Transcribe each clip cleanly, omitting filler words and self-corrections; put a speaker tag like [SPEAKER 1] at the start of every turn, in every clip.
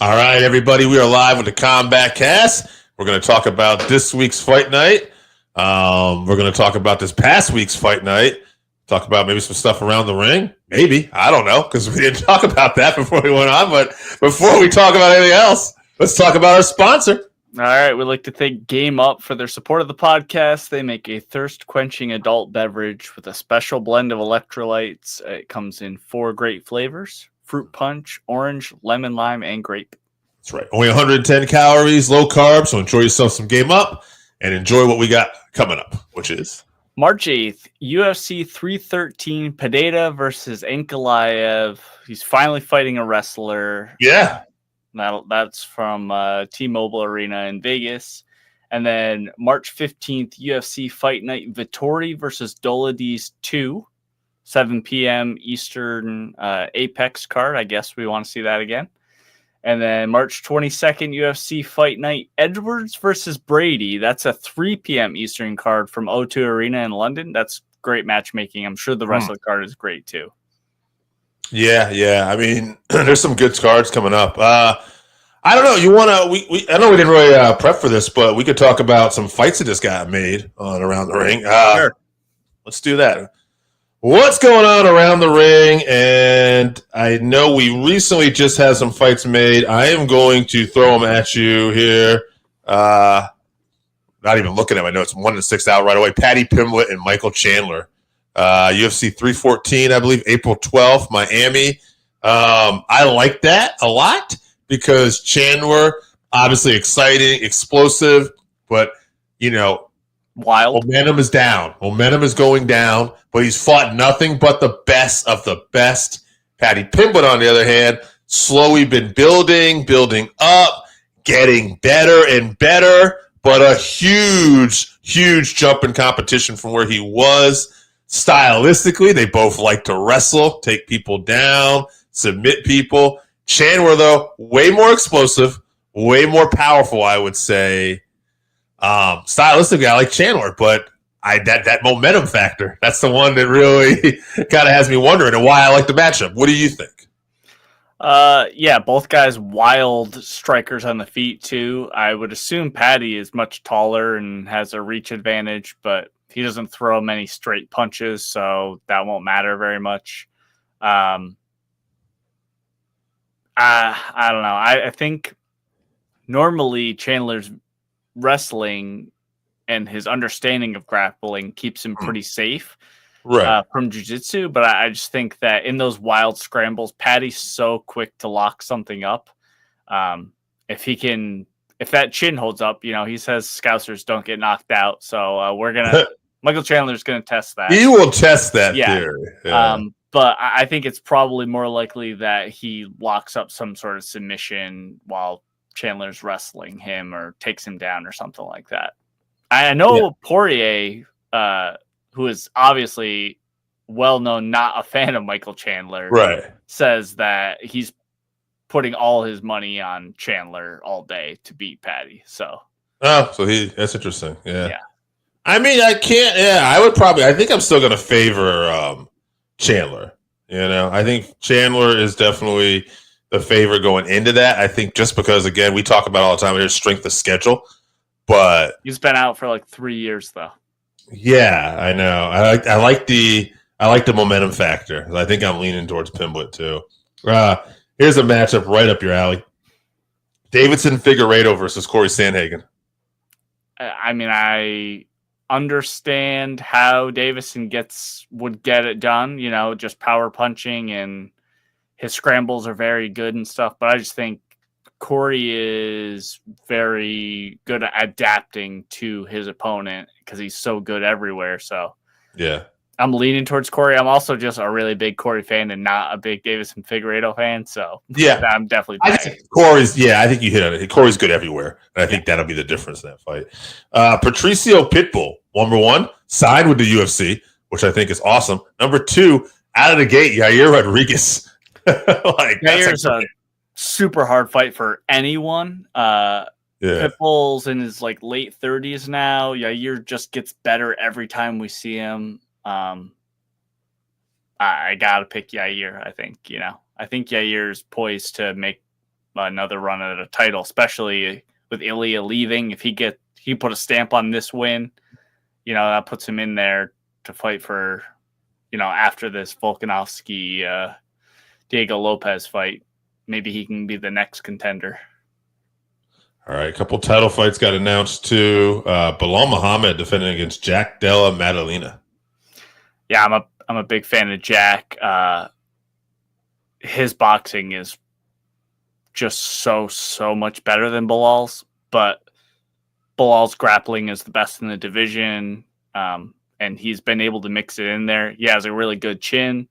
[SPEAKER 1] All right, everybody, we are live with the Combatcast. We're going to talk about this week's fight night. We're going to talk about this past week's fight night. Talk about maybe some stuff around the ring. Maybe. I don't know, because we didn't talk about that before we went on. But before we talk about anything else, let's talk about our sponsor.
[SPEAKER 2] All right, we'd like to thank Game Up for their support of the podcast. They make a thirst-quenching adult beverage with a special blend of electrolytes. It comes in 4 great flavors: fruit punch, orange, lemon, lime, and grape.
[SPEAKER 1] That's right. Only 110 calories, low carbs, so enjoy yourself some Game Up and enjoy what we got coming up, which is
[SPEAKER 2] March 8th, UFC 313, Pinto versus Ankalaev. He's finally fighting a wrestler.
[SPEAKER 1] Yeah.
[SPEAKER 2] That's from T-Mobile Arena in Vegas. And then March 15th, UFC Fight Night, Vittori versus Dolidze 2, 7 p.m. Eastern Apex card. I guess we want to see that again. And then March 22nd, UFC Fight Night, Edwards versus Brady. That's a 3 p.m. Eastern card from O2 Arena in London. That's great matchmaking. I'm sure the rest of the card is great too.
[SPEAKER 1] Yeah. I mean, there's some good cards coming up. I don't know. You want to? I know we didn't really prep for this, but we could talk about some fights that just got made on around the ring.
[SPEAKER 2] Sure.
[SPEAKER 1] Let's do that. What's going on around the ring? And I know we recently just had some fights made. I am going to throw them at you here. Not even looking at my notes. 1 to 6 out right away. Paddy Pimblett and Michael Chandler. UFC 314, I believe, April 12th, Miami. I like that a lot because Chandler, obviously exciting, explosive, but,
[SPEAKER 2] wild.
[SPEAKER 1] Momentum is down. Momentum is going down, but he's fought nothing but the best of the best. Paddy Pimblett, on the other hand, slowly been building up, getting better and better, but a huge jump in competition from where he was. Stylistically, they both like to wrestle, take people down, submit people. Chandler, though, way more explosive, way more powerful, I would say. Stylistically, I like Chandler, but that momentum factor, that's the one that really kind of has me wondering and why I like the matchup. What do you think?
[SPEAKER 2] Yeah, both guys wild strikers on the feet too. I would assume Paddy is much taller and has a reach advantage, but he doesn't throw many straight punches, so that won't matter very much. I don't know. I think normally Chandler's wrestling and his understanding of grappling keeps him pretty safe from jiu-jitsu, but I just think that in those wild scrambles, Paddy's so quick to lock something up. If that chin holds up, he says Scousers don't get knocked out, so Michael Chandler's gonna test that.
[SPEAKER 1] He will test that theory. Yeah.
[SPEAKER 2] But I think it's probably more likely that he locks up some sort of submission while Chandler's wrestling him or takes him down or something like that. I know Poirier, who is obviously well known, not a fan of Michael Chandler, says that he's putting all his money on Chandler all day to beat Paddy. So
[SPEAKER 1] that's interesting. Yeah. I mean, I can't. Yeah, I think I'm still going to favor Chandler. I think Chandler is definitely the favorite going into that. I think just because, again, we talk about all the time, there's strength of schedule, but
[SPEAKER 2] he's been out for like 3 years though.
[SPEAKER 1] Yeah, I know. I like the momentum factor. I think I'm leaning towards Pimblett too. Here's a matchup right up your alley: Davidson Figueiredo versus Corey Sandhagen.
[SPEAKER 2] I mean, I understand how Davison would get it done, just power punching, and his scrambles are very good and stuff, but I just think Corey is very good at adapting to his opponent because he's so good everywhere. So
[SPEAKER 1] yeah,
[SPEAKER 2] I'm leaning towards Corey. I'm also just a really big Corey fan and not a big Davison Figueiredo fan. So
[SPEAKER 1] yeah,
[SPEAKER 2] I'm definitely.
[SPEAKER 1] I think Corey's. Yeah, I think you hit on it. Corey's good everywhere, and I think that'll be the difference in that fight. Patricio Pitbull, number 1, signed with the UFC, which I think is awesome. Number 2, out of the gate, Yair Rodriguez.
[SPEAKER 2] Yair's a super hard fight for anyone. Pitbull's in his late 30s now. Yair just gets better every time we see him. I gotta pick Yair. I think Yair's poised to make another run at a title, especially with Ilya leaving. If he put a stamp on this win, that puts him in there to fight for, after this Volkanovski Diego Lopez fight, maybe he can be the next contender.
[SPEAKER 1] All right, a couple title fights got announced too. Bilal Muhammad defending against Jack Della Maddalena.
[SPEAKER 2] Yeah, I'm a big fan of Jack. His boxing is just so much better than Bilal's, but Bilal's grappling is the best in the division, and he's been able to mix it in there. He has a really good chin.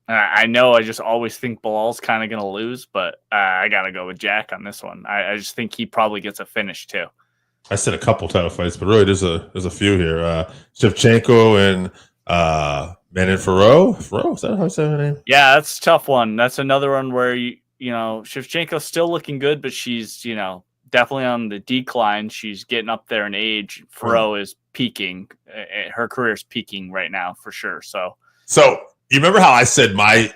[SPEAKER 2] I know I just always think Bilal's kind of going to lose, but I got to go with Jack on this one. I just think he probably gets a finish too.
[SPEAKER 1] I said a couple title fights, but really there's a few here. Shevchenko and Manel Kape. Is that how I say her name?
[SPEAKER 2] Yeah, that's a tough one. That's another one where Shevchenko's still looking good, but she's definitely on the decline. She's getting up there in age. Kape is peaking. Her career's peaking right now for sure. So you remember how I said my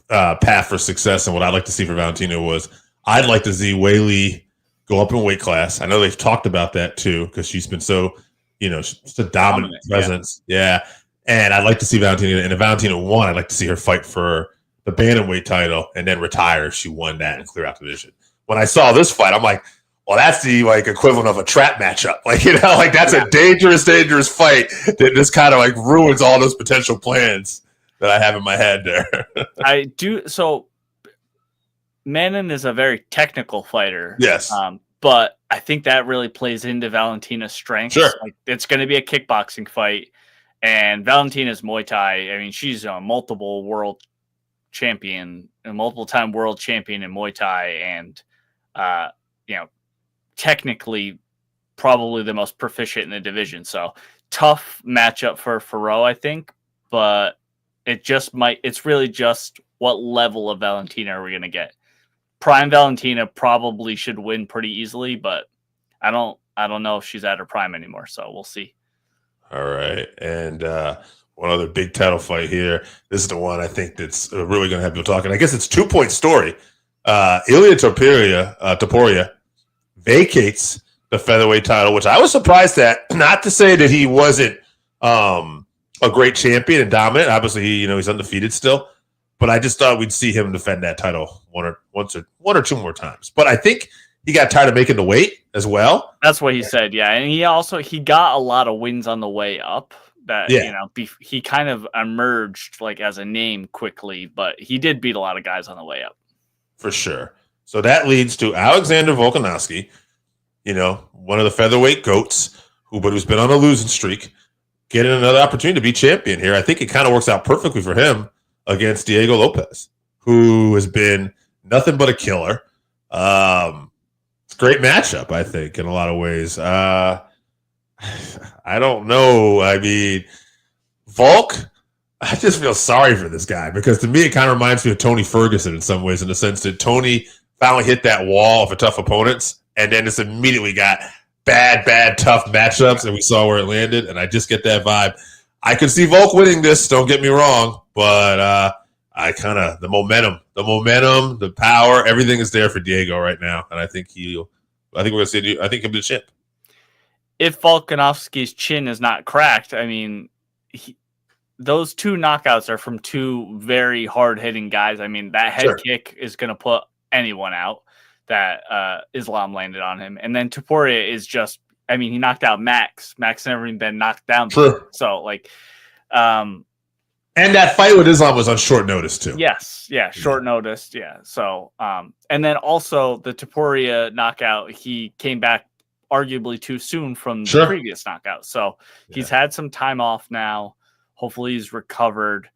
[SPEAKER 2] path for success and what I'd like to see for Valentina was I'd like to see Weili go up in weight class. I know they've talked about that too because she's been so, just a dominant presence. Yeah. And I'd like to see Valentina, and if Valentina won, I'd like to see her fight for the bantamweight title and then retire if she won that and clear out the division. When I saw this fight, I'm like, well, that's the equivalent of a trap matchup. That's a dangerous fight that just kind of ruins all those potential plans that I have in my head there. I do. So Manon is a very technical fighter.
[SPEAKER 1] Yes.
[SPEAKER 2] But I think that really plays into Valentina's strengths.
[SPEAKER 1] Sure.
[SPEAKER 2] It's going to be a kickboxing fight, and Valentina's Muay Thai. I mean, she's a multiple world champion, a multiple-time world champion in Muay Thai, and technically probably the most proficient in the division. So tough matchup for Faro, I think, but it's really just what level of Valentina are we going to get? Prime Valentina probably should win pretty easily, but I don't know if she's at her prime anymore. So we'll see.
[SPEAKER 1] All right. And one other big title fight here. This is the one I think that's really going to have people talking. I guess it's 2-point story. Ilia Topuria vacates the featherweight title, which I was surprised at. Not to say that he wasn't a great champion and dominant. Obviously, he's undefeated still. But I just thought we'd see him defend that title one or two more times. But I think he got tired of making the weight as well.
[SPEAKER 2] That's what he said, yeah. And he got a lot of wins on the way up. That he kind of emerged as a name quickly, but he did beat a lot of guys on the way up.
[SPEAKER 1] For sure. So that leads to Alexander Volkanovski, one of the featherweight goats, who's been on a losing streak, getting another opportunity to be champion here. I think it kind of works out perfectly for him against Diego Lopez, who has been nothing but a killer. It's a great matchup, I think, in a lot of ways. I don't know. I mean, Volk, I just feel sorry for this guy because to me it kind of reminds me of Tony Ferguson in some ways, in the sense that Tony finally hit that wall for tough opponents and then just immediately got bad, tough matchups, and we saw where it landed, and I just get that vibe. I could see Volk winning this, don't get me wrong, but the momentum, the power, everything is there for Diego right now, and I think we're going to see. I think he'll be the champ.
[SPEAKER 2] If Volkanovski's chin is not cracked, I mean, those two knockouts are from two very hard-hitting guys. I mean, that head kick is going to put anyone out that Islam landed on him. And then Topuria is just, I mean, he knocked out Max. Max never even been knocked down before. So, and
[SPEAKER 1] that fight with Islam was on short notice, too.
[SPEAKER 2] Yes. Yeah. Short notice. Yeah. So, and then also the Topuria knockout, he came back arguably too soon from the previous knockout. So he's had some time off now. Hopefully he's recovered.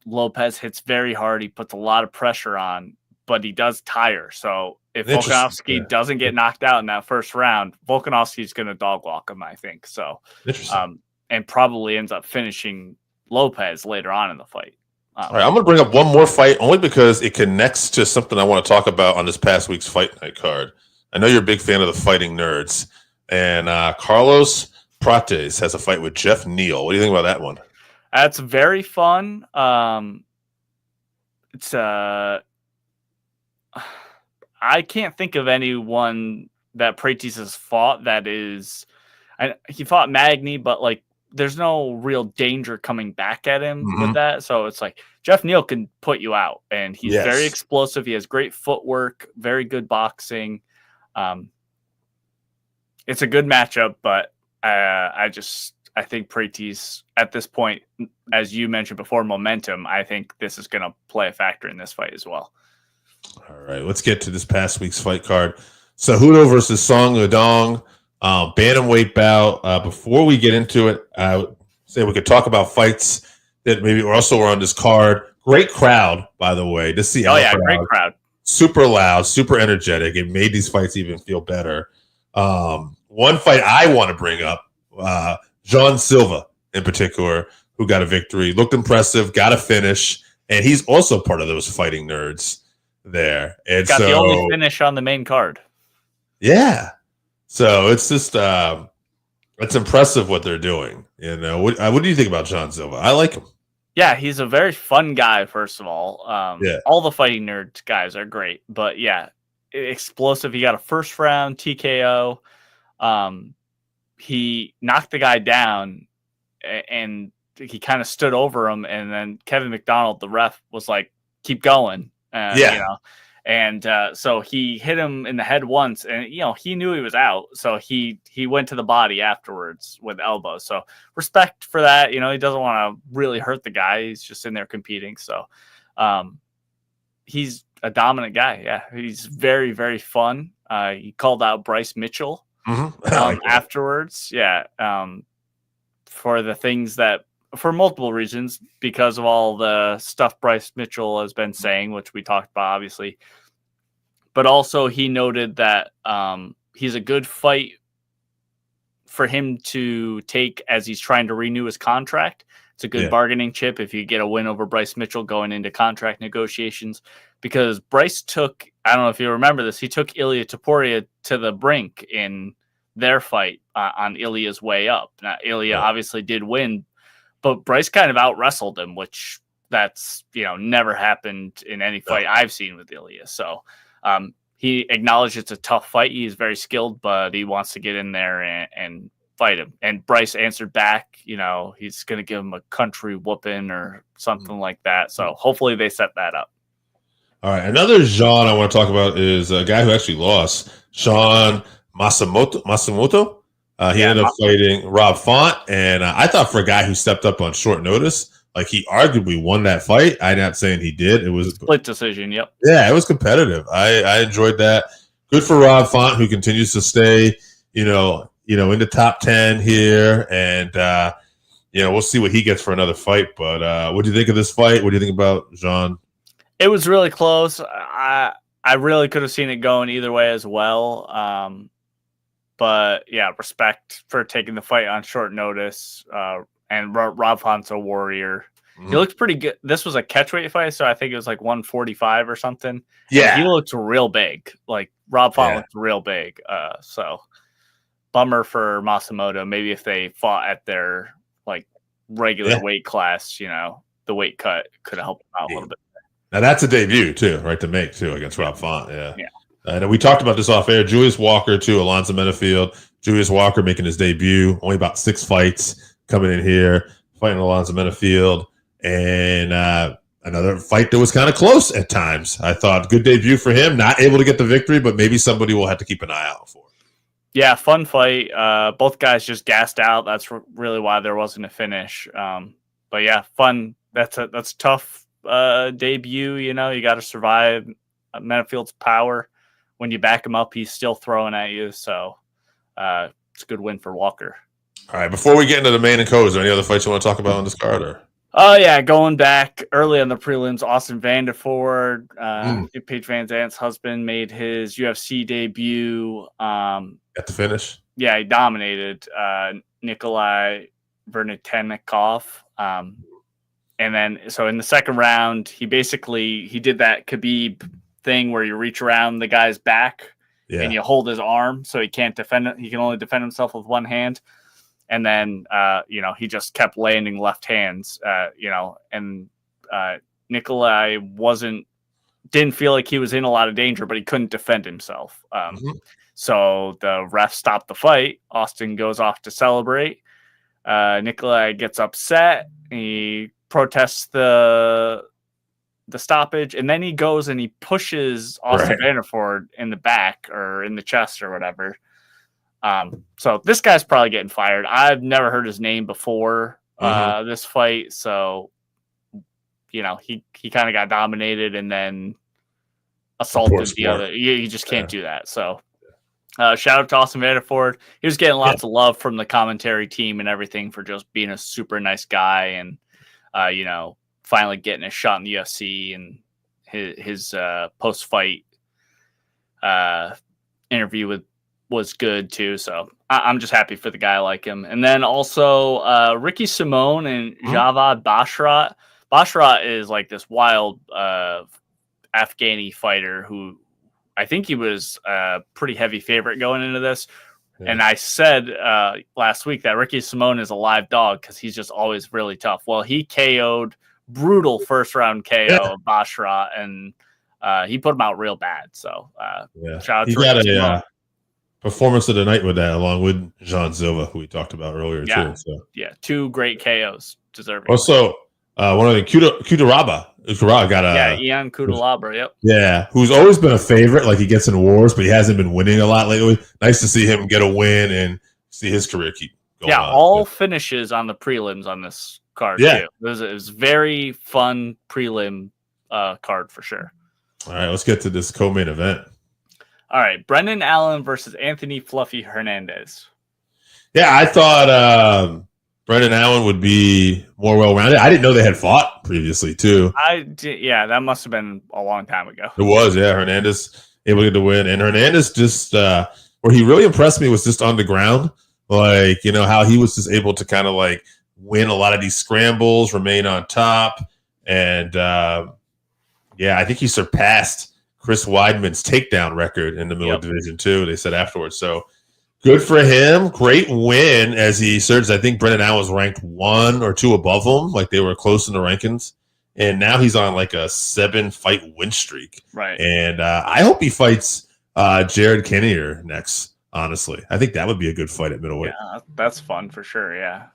[SPEAKER 2] Lopez hits very hard. He puts a lot of pressure on, but he does tire. So if Volkanovski doesn't get knocked out in that first round, Volkanovski's going to dog walk him, I think. So, and probably ends up finishing Lopez later on in the fight.
[SPEAKER 1] All right, I'm going to bring up one more fight only because it connects to something I want to talk about on this past week's Fight Night card. I know you're a big fan of the Fighting Nerds, and Carlos Prates has a fight with Jeff Neal. What do you think about that one?
[SPEAKER 2] That's very fun. it's I can't think of anyone that Prates has fought that is. He fought Magny, but like there's no real danger coming back at him with that. So it's like Jeff Neal can put you out, and he's very explosive. He has great footwork, very good boxing. It's a good matchup, but I think Prates at this point, as you mentioned before, momentum. I think this is going to play a factor in this fight as well.
[SPEAKER 1] All right, let's get to this past week's fight card. Cejudo versus Song Yadong, bantamweight bout. Before we get into it, I would say we could talk about fights that maybe also were on this card. Great crowd, by the way. To see,
[SPEAKER 2] great crowd.
[SPEAKER 1] Super loud, super energetic. It made these fights even feel better. One fight I want to bring up, John Silva in particular, who got a victory, looked impressive, got a finish, and he's also part of those fighting nerds there. And
[SPEAKER 2] got the only finish on the main card.
[SPEAKER 1] Yeah. So it's just it's impressive what they're doing. You know, what do you think about John Silva? I like him.
[SPEAKER 2] Yeah, he's a very fun guy, first of all. All the fighting nerd guys are great, but yeah, explosive. He got a first round TKO. He knocked the guy down, and he kind of stood over him, and then Kevin McDonald, the ref, was like, keep going. You know, and so he hit him in the head once, and you know he knew he was out, so he went to the body afterwards with elbows. So respect for that. You know, he doesn't want to really hurt the guy. He's just in there competing. So he's a dominant guy. Yeah, he's very, very fun. He called out Bryce Mitchell afterwards. Yeah, for the things that. For multiple reasons, because of all the stuff Bryce Mitchell has been saying, which we talked about, obviously. But also he noted that he's a good fight for him to take as he's trying to renew his contract. It's a good bargaining chip if you get a win over Bryce Mitchell going into contract negotiations. Because Bryce took, I don't know if you remember this, he took Ilia Topuria to the brink in their fight on Ilia's way up. Now, Ilia obviously did win, but Bryce kind of out-wrestled him, which that's, you know, never happened in any fight I've seen with Ilia. So he acknowledged it's a tough fight. He's very skilled, but he wants to get in there and fight him. And Bryce answered back, you know, he's going to give him a country whooping or something like that. So hopefully they set that up.
[SPEAKER 1] All right. Another Jean I want to talk about is a guy who actually lost, Sean Masamoto. He ended up fighting Rob Font, and I thought for a guy who stepped up on short notice, like he arguably won that fight. I'm not saying he did. It was a
[SPEAKER 2] split decision. Yep.
[SPEAKER 1] Yeah, it was competitive. I enjoyed that. Good for Rob Font, who continues to stay, in the top 10 here, and we'll see what he gets for another fight. But what do you think of this fight? What do you think about Jean?
[SPEAKER 2] It was really close. I really could have seen it going either way as well. But yeah, respect for taking the fight on short notice. And Rob Font's a warrior. He looked pretty good. This was a catchweight fight, so I think it was like 145 or something.
[SPEAKER 1] Yeah,
[SPEAKER 2] and he looked real big. Like Rob Font looked real big. So bummer for Masamoto. Maybe if they fought at their like regular weight class, the weight cut could have helped him out a little bit.
[SPEAKER 1] Now that's a debut too, right? To make too against Rob Font. Yeah. And we talked about this off air. Julius Walker too, Alonzo Menafield. Julius Walker making his debut. Only about 6 fights coming in here, fighting Alonzo Menafield. And another fight that was kind of close at times. I thought good debut for him. Not able to get the victory, but maybe somebody will have to keep an eye out for.
[SPEAKER 2] Yeah, fun fight. Both guys just gassed out. That's really why there wasn't a finish. But yeah, fun. That's tough debut. You got to survive Menafield's power. When you back him up, he's still throwing at you. So it's a good win for Walker.
[SPEAKER 1] All right, before we get into the main and co, is there any other fights you want to talk about on this card?
[SPEAKER 2] Oh, yeah, going back early on the prelims, Austin Vanderford, Paige Van Zandt's husband, made his UFC debut.
[SPEAKER 1] At the finish?
[SPEAKER 2] Yeah, he dominated Nikolai Vernetnikov. And then, so in the second round, he did that Khabib thing where you reach around the guy's back and you hold his arm so he can't defend it. He can only defend himself with one hand. And then, he just kept landing left hands, and Nikolai didn't feel like he was in a lot of danger, but he couldn't defend himself. So the ref stopped the fight. Austen goes off to celebrate. Nikolai gets upset. He protests the stoppage, and then he goes and he pushes Austin Vanderford in the back or in the chest or whatever. So this guy's probably getting fired. I've never heard his name before this fight, so he kind of got dominated and then assaulted the other. You just can't do that. So shout out to Austin Vanderford. He was getting lots of love from the commentary team and everything for just being a super nice guy and finally getting a shot in the UFC, and his post-fight interview was good too. So I'm just happy for the guy like him. And then also Ricky Simone and Javad Bashrat. Bashrat is like this wild Afghani fighter who I think he was a pretty heavy favorite going into this. Yeah. And I said last week that Ricky Simone is a live dog because he's just always really tough. Well, he KO'd brutal first round KO of Bashrat, and he put him out real bad. So shout out to Ricky Simone.
[SPEAKER 1] Performance of the night with that, along with Jean Silva, who we talked about earlier too. So.
[SPEAKER 2] Yeah, 2 great KOs deserving.
[SPEAKER 1] Also, one of the Kudaraba got a
[SPEAKER 2] Ian Kudalabra. Yep.
[SPEAKER 1] Yeah, who's always been a favorite. Like he gets in wars, but he hasn't been winning a lot lately. Nice to see him get a win and see his career keep going.
[SPEAKER 2] Yeah, all finishes on the prelims on this card.
[SPEAKER 1] Yeah,
[SPEAKER 2] too. It was very fun prelim card for sure.
[SPEAKER 1] All right, let's get to this co-main event.
[SPEAKER 2] All right, Brendan Allen versus Anthony Fluffy Hernandez.
[SPEAKER 1] Yeah, I thought Brendan Allen would be more well-rounded. I didn't know they had fought previously, too.
[SPEAKER 2] That must have been a long time ago.
[SPEAKER 1] It was, yeah. Hernandez able to get the win. And Hernandez just, where he really impressed me was just on the ground. Like, how he was just able to kind of like win a lot of these scrambles, remain on top. And, I think he surpassed Chris Weidman's takedown record in the middle division, too, they said afterwards. So, good for him. Great win as he surged. I think Brendan Allen was ranked 1 or 2 above him. Like they were close in the rankings. And now he's on like a 7-fight win streak.
[SPEAKER 2] Right.
[SPEAKER 1] And I hope he fights Jared Kinnear next, honestly. I think that would be a good fight at middleweight.
[SPEAKER 2] Yeah, that's fun for sure. Yeah.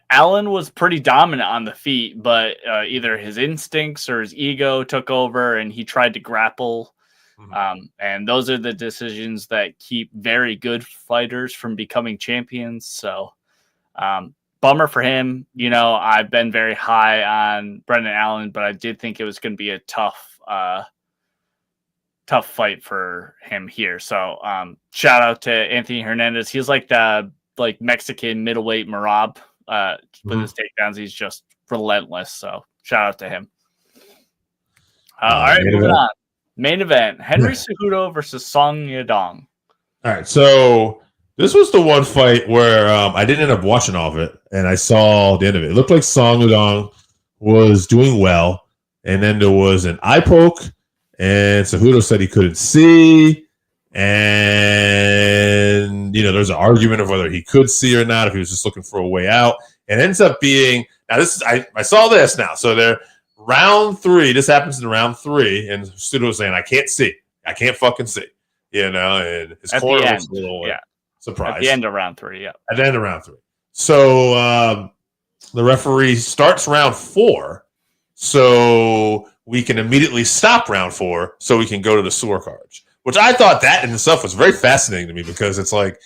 [SPEAKER 2] Allen was pretty dominant on the feet, but either his instincts or his ego took over and he tried to grapple. And those are the decisions that keep very good fighters from becoming champions. So, bummer for him. I've been very high on Brendan Allen, but I did think it was going to be a tough fight for him here. So, shout out to Anthony Hernandez. He's like the Mexican middleweight Marab with his takedowns. He's just relentless. So, shout out to him. All right, moving on. Main event, Henry Cejudo versus Song Yadong.
[SPEAKER 1] All right, so this was the one fight where I didn't end up watching all of it, and I saw the end of it. It looked like Song Yadong was doing well, and then there was an eye poke, and Cejudo said he couldn't see, and there's an argument of whether he could see or not, if he was just looking for a way out. It ends up being, now this is, I saw this now, so they're round 3, this happens in round 3, and Cejudo was saying, I can't see. I can't fucking see. And his corner was a little surprised.
[SPEAKER 2] At the end of round 3, yeah.
[SPEAKER 1] At the end of round 3. So the referee starts round 4, so we can immediately stop round 4 so we can go to the scorecards, which I thought that in itself was very fascinating to me because it's like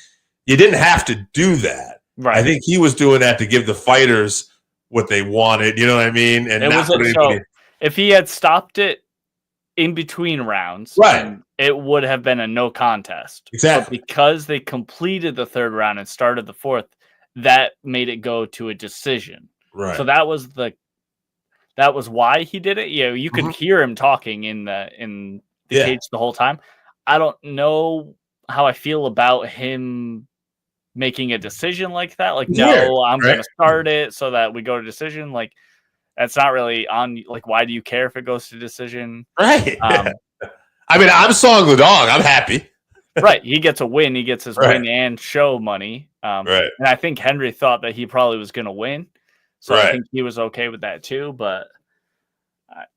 [SPEAKER 1] you didn't have to do that.
[SPEAKER 2] Right.
[SPEAKER 1] I think he was doing that to give the fighters what they wanted, you know what I mean? And
[SPEAKER 2] if he had stopped it in between rounds,
[SPEAKER 1] right,
[SPEAKER 2] it would have been a no contest.
[SPEAKER 1] Exactly.
[SPEAKER 2] But because they completed the 3rd round and started the 4th, that made it go to a decision.
[SPEAKER 1] Right.
[SPEAKER 2] So that was why he did it. You could hear him talking in the cage the whole time. I don't know how I feel about him making a decision like that. Like, no, I'm going to start it so that we go to decision. Like, that's not really on. Like, why do you care if it goes to decision?
[SPEAKER 1] Right. I mean, I'm Song Yadong. I'm happy.
[SPEAKER 2] Right. He gets a win. He gets his win and show money.
[SPEAKER 1] Right.
[SPEAKER 2] And I think Henry thought that he probably was going to win. So I think he was okay with that too, but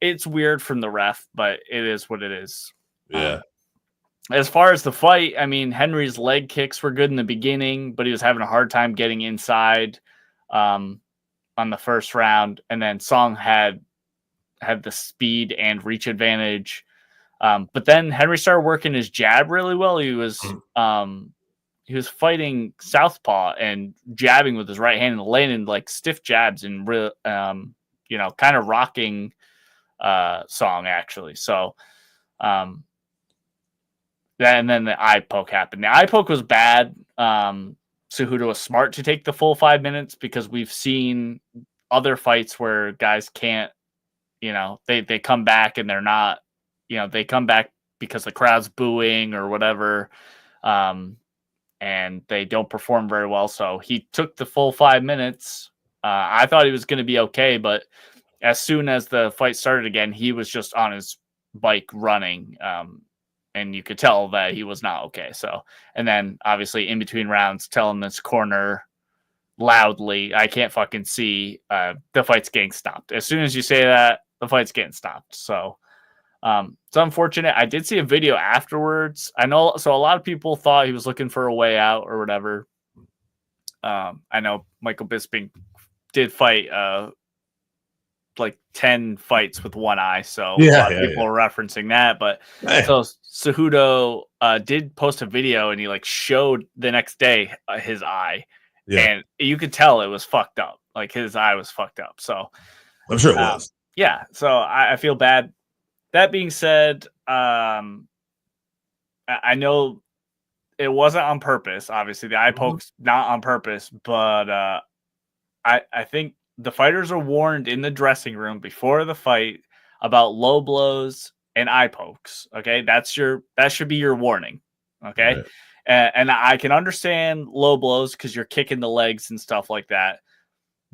[SPEAKER 2] it's weird from the ref, but it is what it is.
[SPEAKER 1] Yeah.
[SPEAKER 2] As far as the fight, I mean, Henry's leg kicks were good in the beginning, but he was having a hard time getting inside on the first round. And then Song had the speed and reach advantage. But then Henry started working his jab really well. He was fighting southpaw and jabbing with his right hand and landing like stiff jabs and kind of rocking Song actually. So and then the eye poke happened. The eye poke was bad. Cejudo was smart to take the full 5 minutes because we've seen other fights where guys can't, they come back and they're not, they come back because the crowd's booing or whatever, and they don't perform very well. So he took the full 5 minutes. I thought he was going to be okay, but as soon as the fight started again, he was just on his bike running. And you could tell that he was not okay. So, and then obviously in between rounds, telling this corner loudly, I can't fucking see, the fight's getting stopped. As soon as you say that, the fight's getting stopped. So, it's unfortunate. I did see a video afterwards. I know. So a lot of people thought he was looking for a way out or whatever. I know Michael Bisping did fight, like 10 fights with one eye, so a lot of people are referencing that. But so Cejudo did post a video and he like showed the next day his eye, and you could tell it was fucked up. Like his eye was fucked up. So
[SPEAKER 1] I'm sure it was.
[SPEAKER 2] Yeah. So I feel bad. That being said, I know it wasn't on purpose. Obviously, the eye poke's not on purpose, but I think the fighters are warned in the dressing room before the fight about low blows and eye pokes. Okay. That should be your warning. Okay. Right. And I can understand low blows because you're kicking the legs and stuff like that,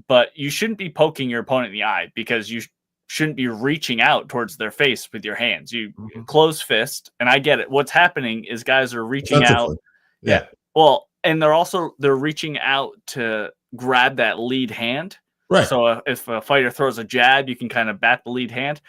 [SPEAKER 2] but you shouldn't be poking your opponent in the eye because you shouldn't be reaching out towards their face with your hands. You close fist. And I get it. What's happening is guys are reaching out. Yeah. Well, and they're reaching out to grab that lead hand. Right. So if a fighter throws a jab, you can kind of bat the lead hand.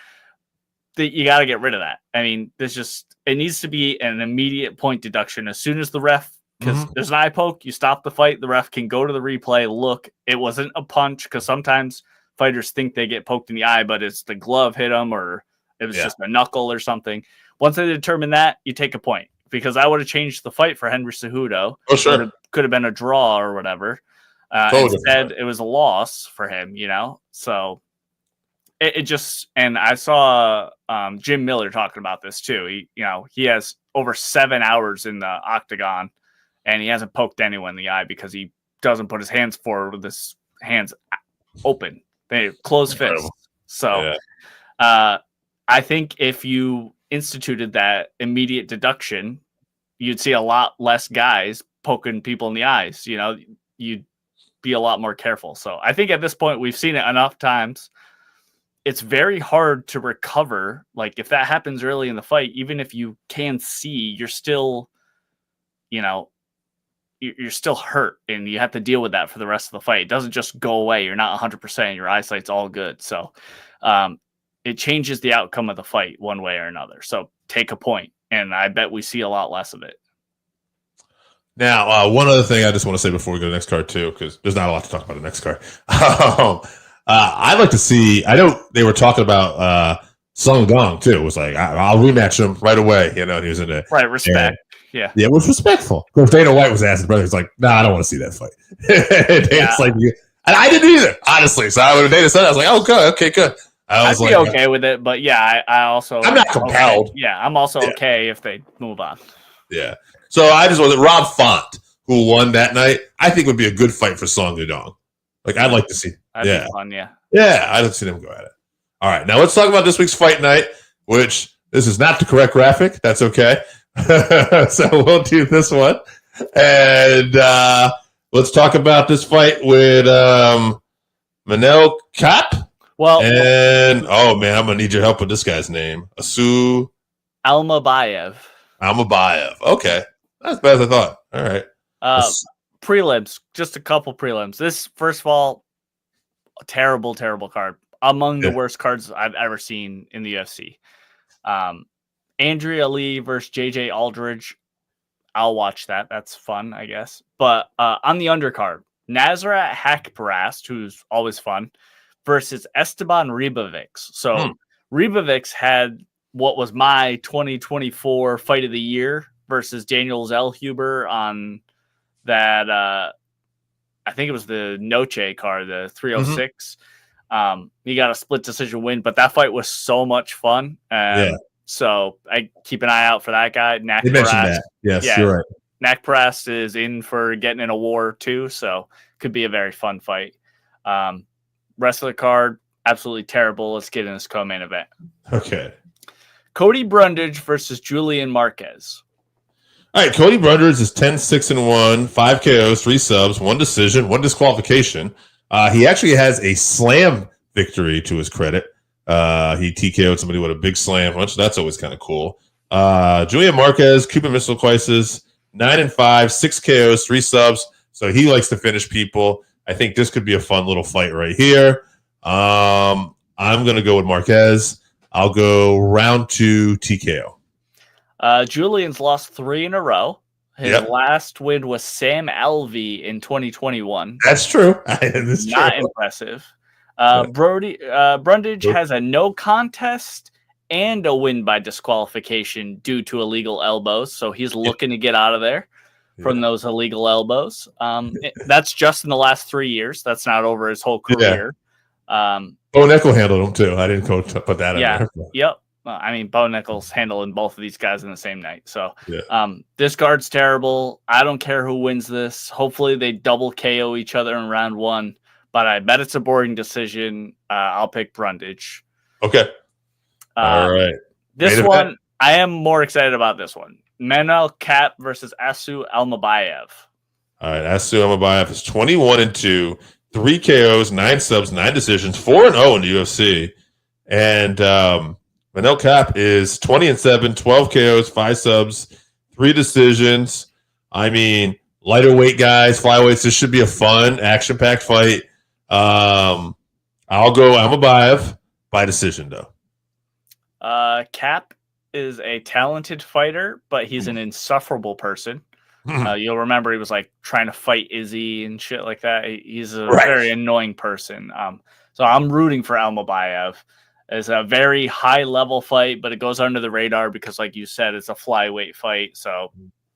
[SPEAKER 2] You got to get rid of that. I mean, it needs to be an immediate point deduction as soon as the ref, because there's an eye poke, you stop the fight, the ref can go to the replay, look, it wasn't a punch, because sometimes fighters think they get poked in the eye, but it's the glove hit them or it was just a knuckle or something. Once they determine that, you take a point, because I would have changed the fight for Henry Cejudo.
[SPEAKER 1] Oh, sure.
[SPEAKER 2] Could have been a draw or whatever. Instead, it was a loss for him, So it just, and I saw Jim Miller talking about this too. He has over 7 hours in the octagon, and he hasn't poked anyone in the eye because he doesn't put his hands forward with his hands open. They close fists. So I think if you instituted that immediate deduction, you'd see a lot less guys poking people in the eyes. You'd be a lot more careful. So I think at this point we've seen it enough times. It's very hard to recover. Like if that happens early in the fight, even if you can see, you're still, you're still hurt and you have to deal with that for the rest of the fight. It doesn't just go away. You're not 100%. Your eyesight's all good. So it changes the outcome of the fight one way or another. So take a point, and I bet we see a lot less of it.
[SPEAKER 1] Now, one other thing I just want to say before we go to the next card, too, because there's not a lot to talk about the next card. I'd like to see, I know they were talking about Sung Dong, too. It was like, I'll rematch him right away. He was in it.
[SPEAKER 2] Right, respect. Yeah,
[SPEAKER 1] it was respectful. Of course, Dana White was asking his brother, he's like, nah, I don't want to see that fight. Dana's like, and I didn't either, honestly. So when Dana said that, I was like, oh, good. Okay, good.
[SPEAKER 2] I'd be okay with it, but I also...
[SPEAKER 1] I'm not compelled.
[SPEAKER 2] Okay. Yeah, I'm also okay if they move on.
[SPEAKER 1] Yeah. So I just was Rob Font, who won that night, I think would be a good fight for Song Yudong. Like, I'd like to see.
[SPEAKER 2] That'd be fun, yeah.
[SPEAKER 1] Yeah, I'd like to see them go at it. All right, now let's talk about this week's fight night, which this is not the correct graphic. That's okay. So we'll do this one. And let's talk about this fight with Manel Kape.
[SPEAKER 2] Well,
[SPEAKER 1] and oh man, I'm gonna need your help with this guy's name. Asu
[SPEAKER 2] Almabayev.
[SPEAKER 1] Okay, not as bad as I thought. All right.
[SPEAKER 2] Prelims, just a couple prelims. This, first of all, terrible card. Among the worst cards I've ever seen in the UFC. Andrea Lee versus JJ Aldridge. I'll watch that. That's fun, I guess. But on the undercard, Nasrat Haqparast, who's always fun, versus Esteban Ribovics. So Ribovics had what was my 2024 Fight of the Year versus Daniel Zellhuber on that. I think it was the Noche card, the 306. He got a split decision win, but that fight was so much fun. So I keep an eye out for that guy.
[SPEAKER 1] You mentioned that. Yes, you're right.
[SPEAKER 2] Haqparast is in for getting in a war too, so could be a very fun fight. Rest of the card, absolutely terrible. Let's get in this co-main event.
[SPEAKER 1] Okay.
[SPEAKER 2] Cody Brundage versus Julian Marquez.
[SPEAKER 1] All right, Cody Brundage is 10-6-1, 5 KOs, 3 subs, 1 decision, 1 disqualification. He actually has a slam victory to his credit. He TKO'd somebody with a big slam punch. That's always kind of cool. Julian Marquez, Cuban Missile Crisis, 9-5, 6 KOs, 3 subs. So he likes to finish people. I think this could be a fun little fight right here. I'm going to go with Marquez. I'll go round 2 TKO.
[SPEAKER 2] Julian's lost 3 in a row. His last win was Sam Alvey in 2021.
[SPEAKER 1] That's true. That's
[SPEAKER 2] not impressive. Brundage has a no contest and a win by disqualification due to illegal elbows. So he's looking to get out of there from those illegal elbows. That's just in the last 3 years. That's not over his whole career.
[SPEAKER 1] Bo Nickel handled him too. I didn't put that in there.
[SPEAKER 2] Yep. I mean, Bo Nickel's handling both of these guys in the same night. So this card's terrible. I don't care who wins this. Hopefully they double KO each other in round 1. But I bet it's a boring decision. I'll pick Brundage.
[SPEAKER 1] Okay. All right.
[SPEAKER 2] This one, I am more excited about this one. Manel Kape versus Asu Almabayev.
[SPEAKER 1] All right. Asu Almabayev is 21-2, 3 KOs, 9 subs, 9 decisions, 4-0 in the UFC. And Manel Kape is 20-7, 12 KOs, 5 subs, 3 decisions. I mean, lighter weight guys, flyweights. This should be a fun, action-packed fight. I'll go Almabayev by decision, though.
[SPEAKER 2] Kape is a talented fighter, but he's an insufferable person. You'll remember he was like trying to fight Izzy and shit like that. He's a very annoying person. So I'm rooting for Almabayev. It's a very high level fight, but it goes under the radar because, like you said, it's a flyweight fight. So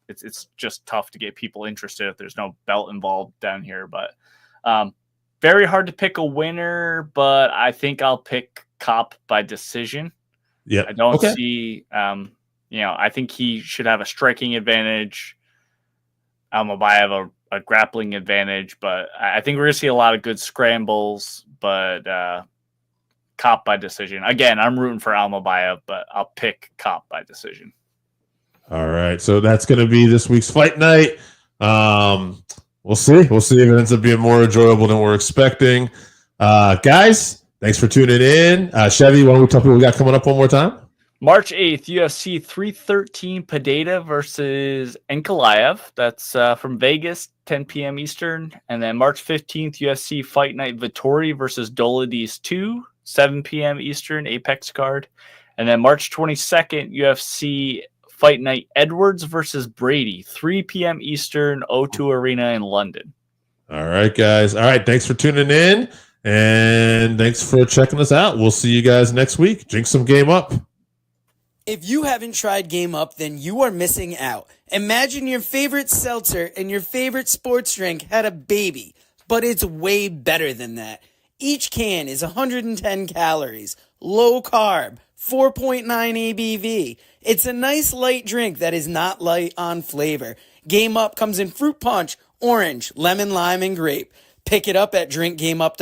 [SPEAKER 2] it's just tough to get people interested if there's no belt involved down here. But very hard to pick a winner, but I think I'll pick Kape by decision.
[SPEAKER 1] Yeah,
[SPEAKER 2] I don't see. I think he should have a striking advantage. Almabayev a grappling advantage, but I think we're gonna see a lot of good scrambles. But Kape by decision. Again, I'm rooting for Almabayev, but I'll pick Kape by decision.
[SPEAKER 1] All right, so that's going to be this week's fight night. We'll see. We'll see if it ends up being more enjoyable than we're expecting. Guys, thanks for tuning in. Chevy, why don't we tell people we got coming up one more time?
[SPEAKER 2] March 8th, UFC 313 Pinto versus Ankalaev. That's from Vegas, 10 p.m. Eastern. And then March 15th, UFC Fight Night Vettori versus Dolidis 2, 7 p.m. Eastern, Apex card. And then March 22nd, UFC Fight Night Edwards versus Brady, 3 p.m. Eastern, O2 Arena in London.
[SPEAKER 1] All right, guys. All right, thanks for tuning in. And thanks for checking us out. We'll see you guys next week. Drink some Game Up.
[SPEAKER 3] If you haven't tried Game Up, then you are missing out. Imagine your favorite seltzer and your favorite sports drink had a baby, but it's way better than that. Each can is 110 calories, low carb, 4.9 ABV. It's a nice light drink that is not light on flavor. Game Up comes in fruit punch, orange, lemon, lime, and grape. Pick it up at drinkgameup.com.